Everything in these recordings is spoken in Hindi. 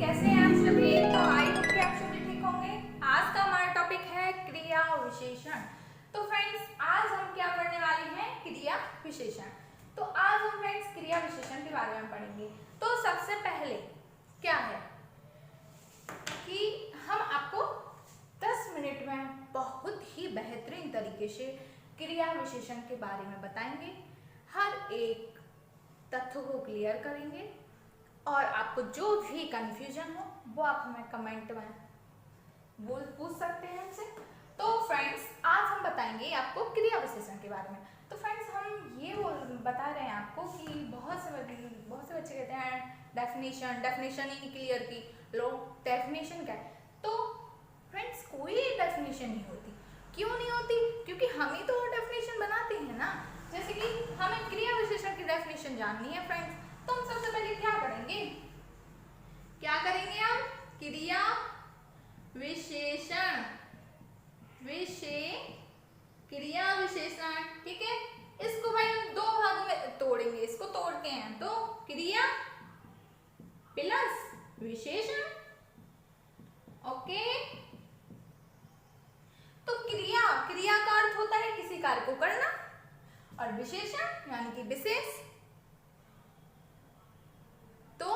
कैसे हैं आप सभी? तो आई होप कि आप सभी ठीक होंगे। आज का हमारा टॉपिक है क्रिया विशेषण। तो फ्रेंड्स आज हम क्या पढ़ने वाले हैं? क्रिया विशेषण। तो आज हम फ्रेंड्स क्रिया विशेषण के बारे में पढ़ेंगे। तो सबसे पहले क्या है कि हम आपको 10 मिनट में बहुत ही बेहतरीन तरीके से क्रिया विशेषण के बारे में बताएंगे। हर एक तथ्य को क्लियर करेंगे और आपको जो भी कंफ्यूजन हो वो आप हमें कमेंट में पूछ सकते हैं हमसे। तो फ्रेंड्स आज हम बताएंगे आपको क्रिया विशेषण के बारे में। तो फ्रेंड्स हम ये बता रहे हैं आपको कि बहुत से बच्चे कहते हैं डेफिनेशन ही नहीं क्लियर की। लोग डेफिनेशन क्या है? तो फ्रेंड्स कोई डेफिनेशन नहीं होती। क्यों नहीं होती? क्योंकि हम ही तो डेफिनेशन बनाते हैं ना। जैसे कि हमें क्रिया विशेषण की डेफिनेशन जाननी है फ्रेंड्स, तो हम सबसे पहले क्या करेंगे? हम क्रिया विशेषण क्रिया विशेषण, ठीक है। इसको भाई हम दो भागों में तोड़ेंगे। इसको तोड़ते हैं तो क्रिया प्लस विशेषण। ओके, तो क्रिया का अर्थ होता है किसी कार्य को करना, और विशेषण यानी कि विशेष। तो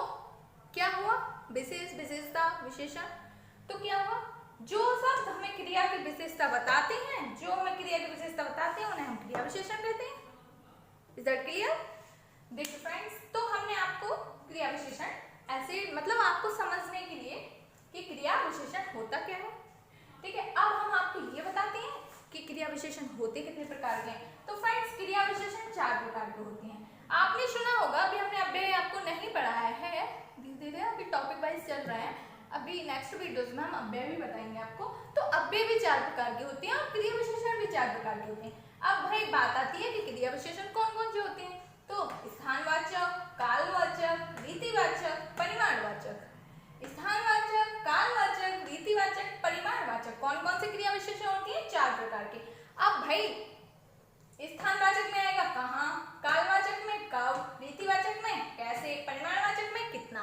क्या हुआ? विशेषता विशेषण। तो क्या हुआ? जो शब्द हमें क्रिया की विशेषता बताते हैं, उन्हें हम क्रिया विशेषण कहते हैं। Is that clear? देखिए फ्रेंड्स, तो हमने आपको क्रिया विशेषण ऐसे मतलब आपको समझने के लिए कि क्रिया विशेषण होता क्या है, ठीक है। अब हम आपको ये बताते हैं कि क्रिया विशेषण होते कितने प्रकार के हैं। तो फ्रेंड्स क्रिया विशेषण 4 प्रकार के होते हैं। आपने सुना होगा, अभी आपको नहीं पढ़ाया है, धीरे-धीरे अभी टॉपिक वाइज चल रहा है। अभी नेक्स्ट वीडियोस में हम अव्यय भी बताएंगे आपको। तो अव्यय भी 4 प्रकार के होते हैं और क्रिया विशेषण भी 4 प्रकार के होते हैं। अब भाई बात आती है कि क्रिया विशेषण कौन-कौन से होते हैं। तो स्थानवाचक, कालवाचक, रीतिवाचक, परिमाणवाचक। स्थानवाचक, कालवाचक, रीतिवाचक, परिमाणवाचक, कौन-कौन से क्रिया विशेषण होती है? 4 प्रकार के। अब भाई स्थानवाचक में आएगा कहाँ, कालवाचक में कब, रीतिवाचक में कैसे, परिमाणवाचक में कितना।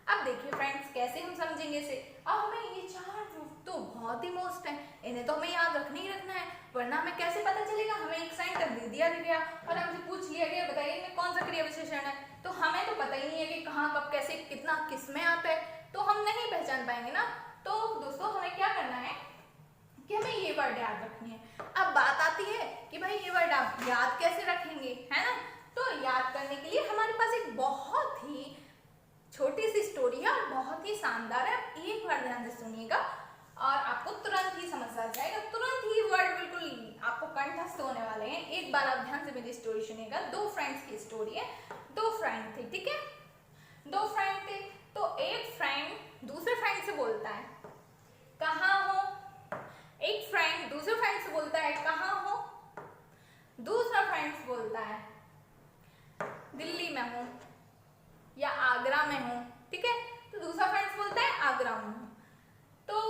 अब देखिए फ्रेंड्स कैसे हम समझेंगे इसे। अब हमें ये 4 तो बहुत ही मोस्ट है, इन्हें तो हमें याद रखना ही रखना है, वरना हमें कैसे पता चलेगा। हमें एक सेंटेंस दे दिया गया और हमसे पूछ लिया गया बताइए इनमें कौन सा क्रिया विशेषण है, तो हमें तो पता ही नहीं है कि कहाँ कब कैसे कितना किस में आता है, तो हम नहीं पहचान पाएंगे ना। तो दोस्तों हमें क्या करना है कि हमें ये वर्ड याद रखनी है। अब बात आती है कि भाई ये वर्ड आप याद कैसे रखेंगे, है ना। तो याद करने के लिए हमारे पास एक बहुत ही छोटी सी स्टोरी है और बहुत ही शानदार है। आप एक बार ध्यान से सुनिएगा और आपको तुरंत ही समझ आ जाएगा, तुरंत ही वर्ड बिल्कुल आपको कंठस्थ होने वाले हैं। एक बार आप ध्यान से मेरी स्टोरी सुनिएगा। 2 फ्रेंड्स की स्टोरी है। 2 फ्रेंड थे, ठीक है। 2 फ्रेंड थे। तो एक फ्रेंड दूसरे फ्रेंड से बोलता है कहाँ हो। एक फ्रेंड दूसरे फ्रेंड से बोलता है कहाँ हो। दूसरा फ्रेंड बोलता है दिल्ली में हूँ या आगरा में हूँ, ठीक है। तो दूसरा फ्रेंड्स बोलता है आगरा में हूँ। तो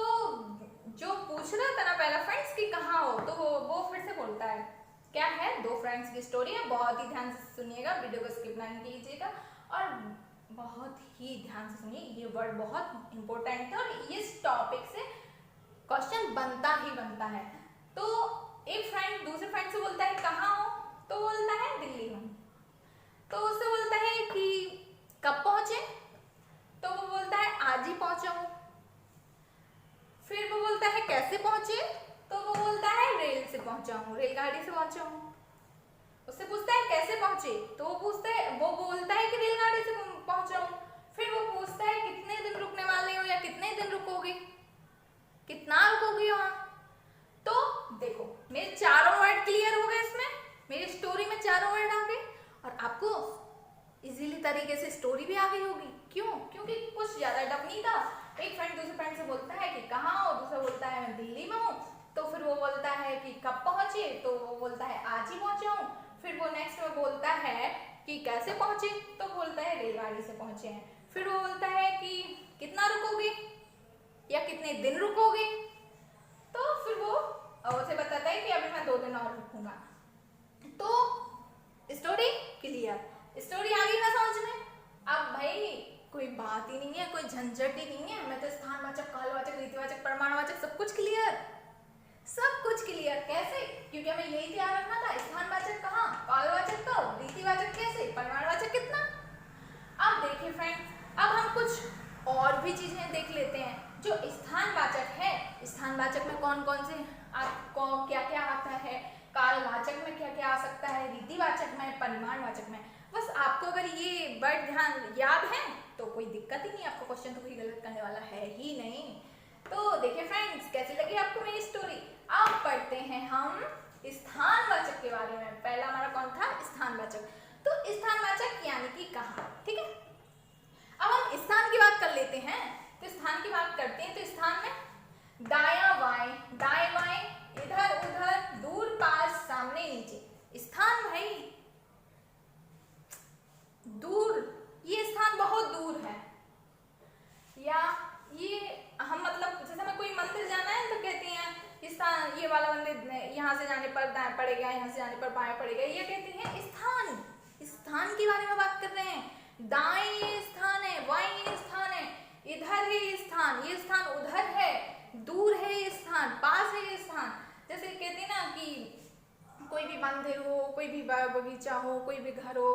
जो पूछ रहा था ना पहला फ्रेंड्स कि कहाँ हो, तो वो फिर से बोलता है क्या है। 2 फ्रेंड्स की स्टोरी है, बहुत ही ध्यान से सुनिएगा, वीडियो को स्किप नहीं कीजिएगा और बहुत ही ध्यान से सुनिए। ये वर्ड बहुत इंपॉर्टेंट है और इस टॉपिक से क्वेश्चन बनता ही बनता है। तो एक फ्रेंड दूसरे फ्रेंड से बोलता है कहाँ हो, तो बोलता है दिल्ली में। तो उससे बोलता है कि कब पहुंचे, तो वो बोलता है आज ही पहुंचा हूं। फिर वो बोलता है कैसे पहुंचे, तो वो बोलता है रेल से पहुंचा हूं, रेलगाड़ी से पहुंचा हूं। उससे पूछता है कैसे पहुंचे, तो वो बोलता है कि रेलगाड़ी से पहुंचा हूं। फिर वो पूछता है कितने दिन रुकने वाले हो या कितने दिन रुकोगे, कितना रुकोगे वहां। तो देखो मेरे चारों वर्ड क्लियर हो गए, इसमें मेरी स्टोरी में चारों वर्ड आ गए और आपको इजीली तरीके से स्टोरी भी आ गई होगी। क्यों? क्योंकि कुछ ज्यादा टफ नहीं था। एक फ्रेंड दूसरे फ्रेंड से बोलता है कि कहाँ हो, दूसरा बोलता है मैं दिल्ली में हूँ। तो फिर वो बोलता है कि कब पहुंचे, तो वो बोलता है आज ही पहुंचा हूँ। फिर वो नेक्स्ट में बोलता है कि कैसे पहुंचे, तो बोलता है रेलगाड़ी से पहुंचे हैं। फिर वो बोलता है कि कितना रुकोगे या कितने दिन रुकोगे, तो फिर वो उसे बताता है कि अभी मैं 2 दिन और रुकूंगा। तो स्टोरी क्लियर, स्टोरी आ गई ना समझ में। अब भाई कोई बात ही नहीं है, कोई झंझट ही नहीं है। मैं तो स्थानवाचक, कालवाचक, रीतिवाचक, प्रमाणवाचक सब कुछ क्लियर, सब कुछ क्लियर। कैसे? क्योंकि हमें यही ध्यान रखना था, स्थानवाचक कहाँ, कालवाचक कब, रीतिवाचक कैसे, परिमाणवाचक कितना। अब देखिए फ्रेंड्स, अब हम कुछ और भी चीजें देख लेते हैं। जो स्थानवाचक है, स्थानवाचक में कौन कौन से आपको क्या क्या आता है, कालवाचक में क्या क्या आ सकता है, रीतिवाचक में, परिमाणवाचक में। बस आपको अगर ये वर्ड ध्यान याद है तो कोई दिक्कत ही नहीं, आपको क्वेश्चन तो कोई गलत करने वाला है ही नहीं। तो देखिए फ्रेंड्स, कैसी लगी आपको मेरी स्टोरी। अब पढ़ते हैं हम स्थानवाचक के बारे में। पहला हमारा कौन था, स्थानवाचक। तो स्थानवाचक यानी कि कहाँ, ठीक है। अब हम स्थान की बात कर लेते हैं। तो स्थान की बात करते हैं तो स्थान में दायां बाएं, दाएं बाएं, इधर उधर, दूर पास, सामने नीचे। स्थान भाई दूर, ये स्थान बहुत दूर है, या ये हम मतलब जैसे हमें कोई मंदिर जाना है तो कहते हैं स्थान, ये वाला मंदिर यहाँ से जाने पर दाएं पड़ेगा, यहाँ से जाने पर बाएं पड़ेगा, ये कहते हैं स्थान। स्थान के बारे में बात कर रहे हैं। दाएं ये स्थान है, बाएं ये स्थान है, इधर है ये स्थान, ये स्थान उधर है, दूर है ये स्थान, पास है ये स्थान। जैसे कहते हैं ना कि कोई भी मंदिर हो, कोई भी बगीचा हो, कोई भी घर हो,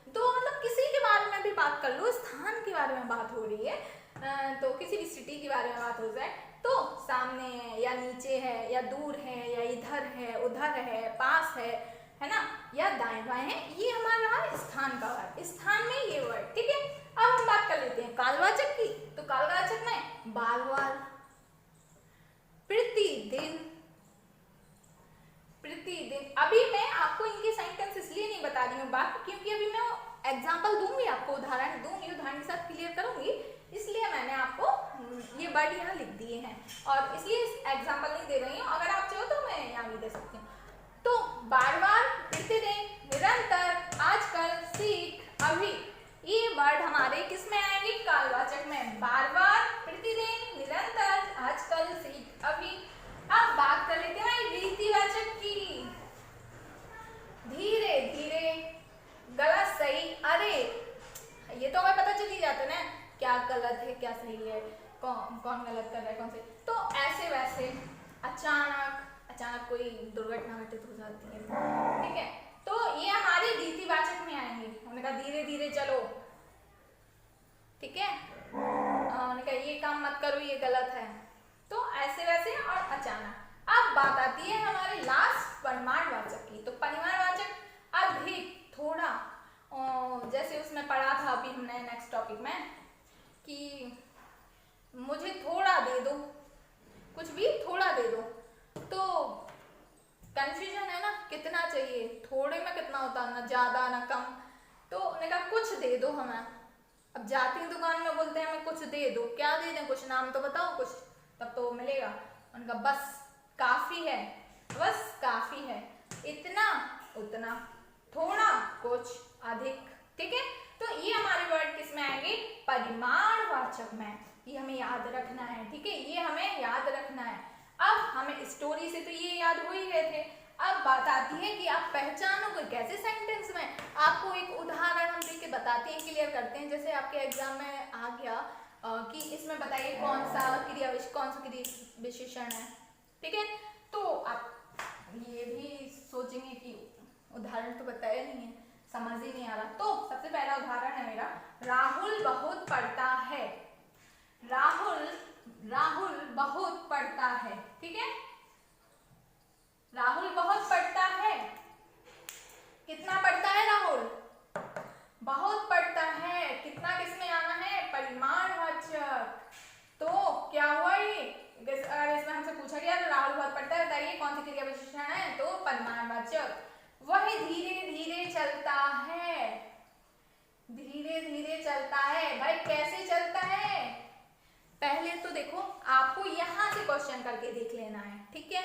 तो मतलब किसी के बारे में भी बात कर लो, स्थान के बारे में बात हो रही है, तो किसी भी सिटी के बारे में बात हो जाए तो सामने है या नीचे है या दूर है या इधर है उधर है पास है ना, या दाएं बाएं है, ये हमारा रहा स्थान का वर्ड। स्थान में ये वर्ड, ठीक है। अब हम बात कर लेते हैं कालवाचक की। तो कालवाचक में बार बार, प्रतिदिन, प्रतिदिन। अभी मैं आपको इनके सेंटेंस इसलिए नहीं बता रही हूँ बात, क्योंकि अभी मैं एग्जाम्पल दूंगी आपको, उदाहरण दूंगी, उदाहरण के साथ क्लियर करूंगी, इसलिए मैंने आपको ये वर्ड यहाँ लिख दिए हैं और इसलिए एग्जाम्पल नहीं दे रही हूँ। अगर आप चाहो तो मैं यहाँ भी दे सकती हूँ। तो बार बार, प्रतिदिन, निरंतर, आजकल, सीख, अभी, ये वर्ड हमारे किस में आएंगे, कालवाचक में। बार बार, प्रतिदिन, निरंतर, आजकल, सीख, अभी। अब बात कर लेते हैं रीतिवाचक की। धीरे धीरे, गलत सही, अरे ये तो हमें पता चल ही जाता है ना क्या गलत है क्या सही है, कौन गलत कर रहा है कौन से। तो ऐसे वैसे, अचानक, अचानक कोई दुर्घटना घटित हो जाती है, ठीक है, तो ये हमारे रीतिवाचक में आएंगे। हमने कहा धीरे धीरे चलो, ठीक है, हमने कहा ये काम मत करो ये गलत है, तो ऐसे वैसे और अचानक। अब बात आती है हमारे लास्ट परिमाणवाचक की। तो परिमाणवाचक अधिक, थोड़ा, जैसे उसमें पढ़ा था अभी हमने नेक्स्ट टॉपिक में कि मुझे थोड़ा दे दो, कुछ भी थोड़ा दे दो, तो कंफ्यूजन है ना, कितना चाहिए, थोड़े में कितना होता, ना ज्यादा ना कम। तो उन्होंने कहा कुछ दे दो हमें। अब जाते हैं दुकान में, बोलते हैं हमें कुछ दे दो, क्या दे दें, कुछ नाम तो बताओ कुछ, तब तो मिलेगा। उनका बस काफी है, बस काफी है, इतना उतना, थोड़ा कुछ अधिक, ठीक है। तो ये हमारे वर्ड किस में आएंगे, परिमाणवाचक में। ये हमें याद रखना है, ठीक है, ये हमें याद रखना है। अब हमें स्टोरी से तो ये याद हो ही गए थे। अब बात आती है कि आप पहचानोगे कैसे सेंटेंस में। आपको एक उदाहरण हम देख के बताते हैं, क्लियर करते हैं। जैसे आपके एग्जाम में आ गया कि इसमें बताइए कौन सा क्रिया विशेषण है, ठीक है। तो आप ये भी सोचेंगे कि उदाहरण तो बताया नहीं है, समझ ही नहीं आ रहा। तो सबसे पहला उदाहरण है मेरा, राहुल बहुत पढ़ता है। राहुल बहुत पढ़ता है, ठीक है। राहुल बहुत पढ़ता है, कितना पढ़ता है राहुल, बहुत पढ़ता है, कितना किसमें आना है, परिमाणवाचक। तो क्या हुआ ये, अगर इसमें हमसे पूछा गया तो राहुल बहुत पढ़ता है, बताइए कौन सी क्रिया विशेषण है, तो परिमाणवाचक। वह धीरे धीरे चलता है, धीरे धीरे चलता है, भाई कैसे चलता है, पहले तो देखो आपको यहाँ से क्वेश्चन करके देख लेना है, ठीक है।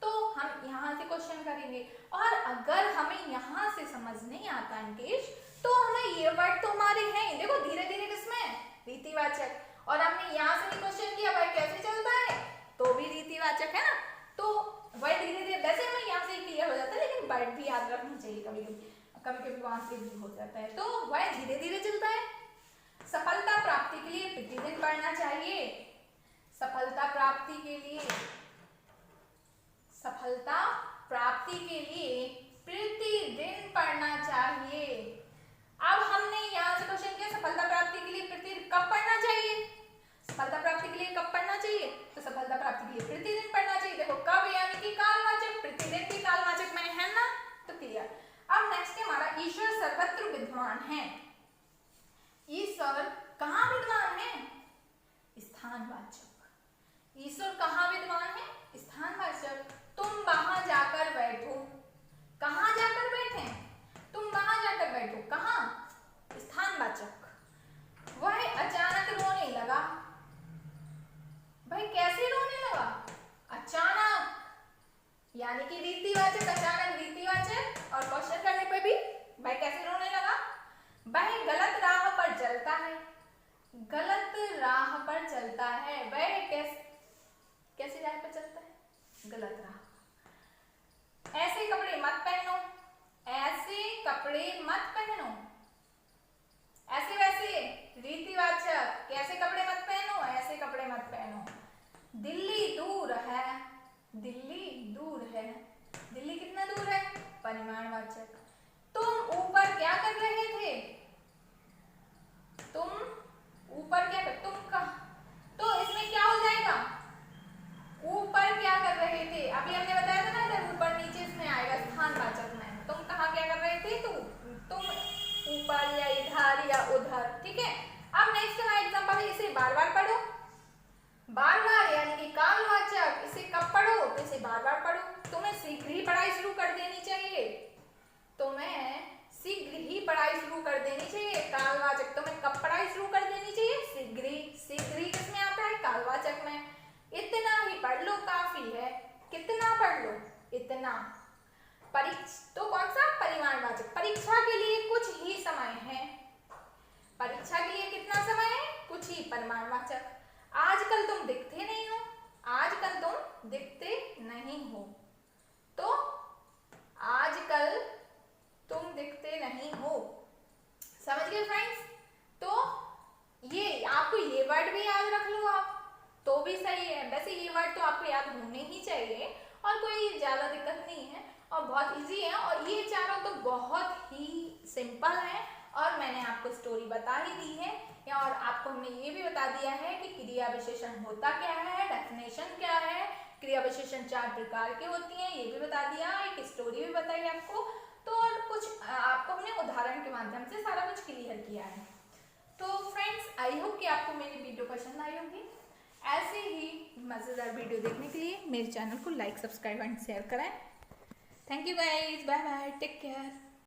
तो हम यहाँ से क्वेश्चन करेंगे, और अगर हमें यहाँ से समझ नहीं आता अंकेश, तो हमें ये वर्ड तो हमारे हैं, देखो धीरे धीरे किसमें, रीतिवाचक। और हमने यहाँ से भी क्वेश्चन किया भाई कैसे चलता है, तो भी रीतिवाचक है ना। तो वही धीरे धीरे, वैसे हमें यहाँ से क्लियर हो जाता है, लेकिन वर्ड भी याद रखना चाहिए, कभी कभी वहां से भी हो जाता है। तो वह धीरे धीरे चलता है, सफलता प्राप्ति के लिए प्रतिदिन पढ़ना चाहिए। सफलता प्राप्ति के लिए, सफलता प्राप्ति के लिए प्रतिदिन पढ़ना चाहिए। अब हमने यहाँ से क्वेश्चन किया सफलता प्राप्ति के लिए प्रतिदिन कब पढ़ना चाहिए, सफलता प्राप्ति के लिए कब पढ़ना चाहिए, तो सफलता प्राप्ति के लिए प्रतिदिन पढ़ना चाहिए। देखो कब यानी कि कालवाचक, प्रतिदिन भी कालवाचक में है ना, तो क्लियर। अब नेक्स्ट है हमारा ईश्वर सर्वत्र विद्यमान है। ईश्वर कहाँ विद्यमान है, स्थानवाचक। ईश्वर कहाँ विद्यमान है, स्थानवाचक। तुम वहां जाकर बैठो, कहाँ जाकर बैठे, तुम वहां जाकर बैठो, कहाँ, स्थानवाचक। वह अचानक रोने लगा, भाई कैसे रोने लगा, अचानक, यानी कि रीतिवाचक, अचानक रीतिवाचक, और क्वेश्चन करने पे भी भाई कैसे रोने लगा। वह गलत राह पर चलता है, गलत राह पर चलता है। वह कैसे राह पर चलता है, गलत राह। ऐसे कपड़े मत पहनो, ऐसे कपड़े मत पहनो, ऐसे वैसे रीतिवाचक, कैसे कपड़े मत पहनो, ऐसे कपड़े मत पहनो। दिल्ली दूर है, दिल्ली दूर है, दिल्ली कितना दूर है, परिमाणवाचक। तुम ऊपर क्या कर रहे थे, तुम ऊपर क्या कर, तुम कहा, तो इसमें क्या हो जाएगा, ऊपर क्या कर रहे थे, अभी हमने बताया था ना इधर ऊपर नीचे इसमें आएगा स्थानवाचक में। तुम कहाँ क्या कर रहे थे, तुम ऊपर या इधर या उधर, ठीक है। अब नेक्स्ट हमारा एग्जांपल है, इसे बार बार पढ़ो, बार बार यानी कि कालवाचक। इसे कब पढ़ो, तो इसे बार बार पढ़ो। तुम्हें शीघ्र ही पढ़ाई शुरू कर देनी चाहिए, तुम्हें शीघ्र ही पढ़ाई शुरू कर देनी चाहिए, कालवाचक। तुम्हें कब पढ़ाई शुरू कर देनी चाहिए, शीघ्र ही। शीघ्र ही किसमें आता है, कालवाचक में। इतना ही पढ़ लो काफी है, कितना पढ़ लो, इतना। तो कौन सा, परिमाणवाचक। परीक्षा के लिए कुछ ही समय है, परीक्षा के लिए कितना समय है, कुछ ही, परिमाणवाचक। आजकल तुम दिखते नहीं हो, आजकल तुम दिखते नहीं हो, तो आजकल तुम दिखते नहीं हो। समझ गए फ्रेंड्स। तो ये आपको ये वर्ड भी याद रख लो आप, तो भी सही है। वैसे ये वर्ड तो आपको याद होने ही चाहिए और कोई ज्यादा दिक्कत नहीं है और बहुत इजी है। और ये चारों तो बहुत ही सिंपल है और मैंने आपको स्टोरी बता ही दी है, और आपको हमने ये भी बता दिया है कि क्रिया विशेषण होता क्या है, डेफिनेशन क्या है, क्रिया विशेषण 4 प्रकार की होती हैं, ये भी बता दिया, एक स्टोरी भी बताई आपको। तो और कुछ आपको हमने उदाहरण के माध्यम से सारा कुछ क्लियर किया है। तो फ्रेंड्स आई होप कि आपको मेरी वीडियो पसंद आई होगी। ऐसे ही मजेदार वीडियो देखने के लिए मेरे चैनल को लाइक, सब्सक्राइब एंड शेयर करें। Thank you guys, bye bye, take care.